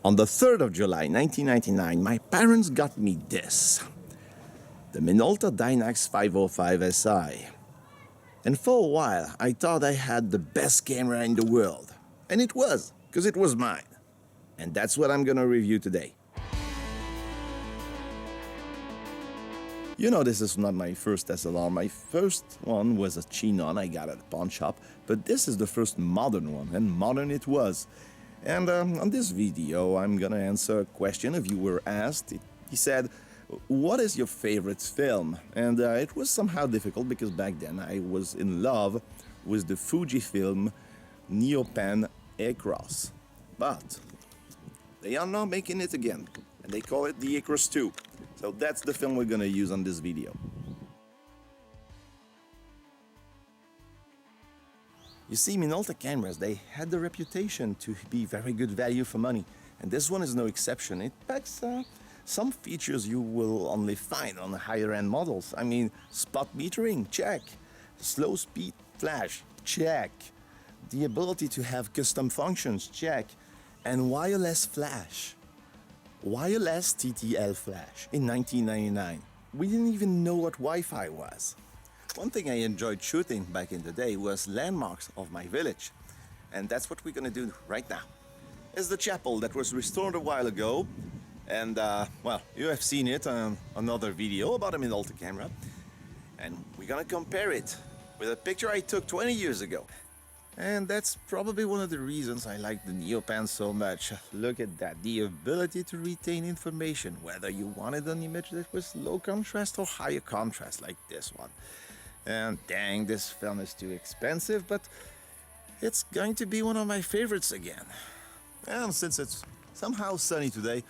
On the 3rd of July 1999, my parents got me this, the Minolta Dynax 505 SI. And for a while, I thought I had the best camera in the world. And it was, because it was mine. And that's what I'm gonna review today. You know, this is not my first SLR. My first one was a Chinon I got at a pawn shop, but this is the first modern one, and modern it was. And on this video, I'm gonna answer a question a viewer asked. He said, what is your favorite film? And it was somehow difficult because back then I was in love with the Fuji film Neopan Acros. But they are now making it again, and they call it the Acros II. So that's the film we're gonna use on this video. You see, Minolta cameras, they had the reputation to be very good value for money. And this one is no exception. It packs some features you will only find on the higher end models. I mean, spot metering, check. Slow speed flash, check. The ability to have custom functions, check. And wireless flash. Wireless TTL flash in 1999. We didn't even know what Wi-Fi was. One thing I enjoyed shooting back in the day was landmarks of my village. And that's what we're gonna do right now. It's the chapel that was restored a while ago. And, well, you have seen it on another video about a Minolta camera. And we're gonna compare it with a picture I took 20 years ago. And that's probably one of the reasons I like the Neopan so much. Look at that, the ability to retain information, whether you wanted an image that was low contrast or higher contrast like this one. And dang, this film is too expensive, but it's going to be one of my favorites again. And since it's somehow sunny today,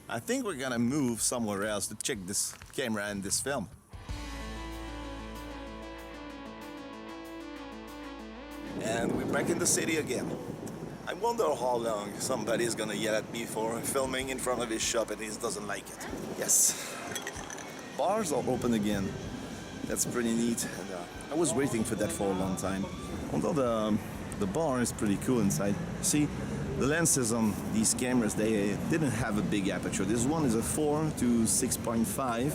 I think we're gonna move somewhere else to check this camera and this film. And we're back in the city again. I wonder how long somebody's gonna yell at me for filming in front of his shop and he doesn't like it. Yes. Bars are open again. That's pretty neat. And, I was waiting for that for a long time. Although the bar is pretty cool inside. See, the lenses on these cameras, they didn't have a big aperture. This one is a 4 to 6.5,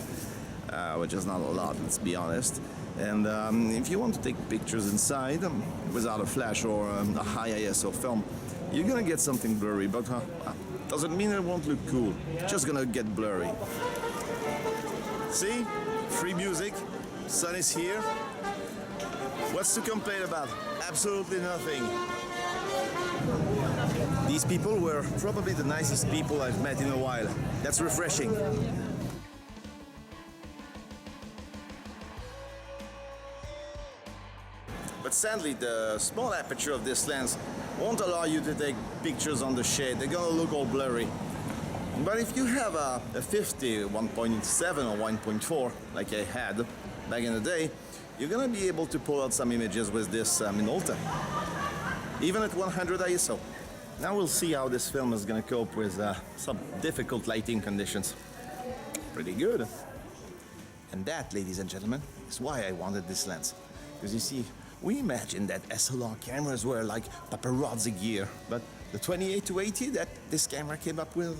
which is not a lot, let's be honest. And if you want to take pictures inside without a flash or a high ISO film, you're gonna get something blurry, but doesn't mean it won't look cool. Just gonna get blurry. See? Free music, sun is here. What's to complain about? Absolutely nothing. These people were probably the nicest people I've met in a while. That's refreshing. But sadly, the small aperture of this lens won't allow you to take pictures on the shade. They're gonna look all blurry. But if you have a 50, 1.7 or 1.4, like I had back in the day, you're gonna be able to pull out some images with this Minolta, even at 100 ISO. Now we'll see how this film is gonna cope with some difficult lighting conditions. Pretty good. And that, ladies and gentlemen, is why I wanted this lens. Because you see, we imagined that SLR cameras were like paparazzi gear, but the 28 to 80 that this camera came up with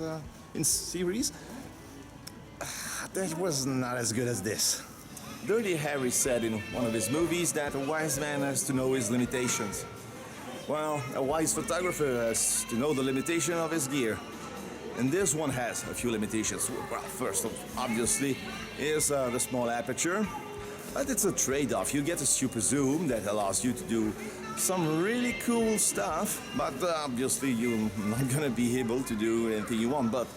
in series, that was not as good as this. Dirty Harry said in one of his movies that a wise man has to know his limitations. Well, a wise photographer has to know the limitation of his gear. And this one has a few limitations. Well, first, obviously, is the small aperture. But it's a trade-off. You get a super zoom that allows you to do some really cool stuff, but obviously you're not gonna be able to do anything you want. But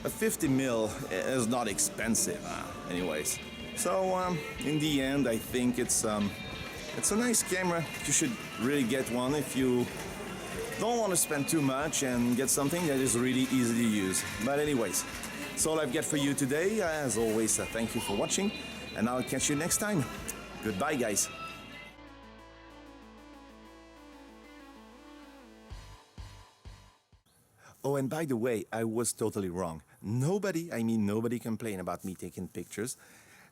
a 50mm is not expensive, anyways. So in the end, I think it's a nice camera. You should really get one if you don't want to spend too much and get something that is really easy to use. But anyways, that's all I've got for you today. As always, thank you for watching, and I'll catch you next time. Goodbye, guys. Oh, and by the way, I was totally wrong. Nobody complained about me taking pictures.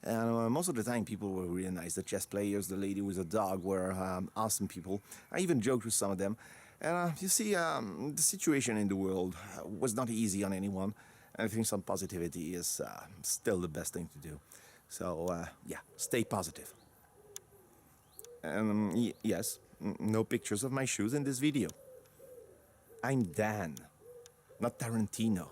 And most of the time people were really nice. The chess players, the lady with a dog were awesome people. I even joked with some of them. And you see, the situation in the world was not easy on anyone. And I think some positivity is still the best thing to do. So, yeah, stay positive. Yes, no pictures of my shoes in this video. I'm Dan, not Tarantino.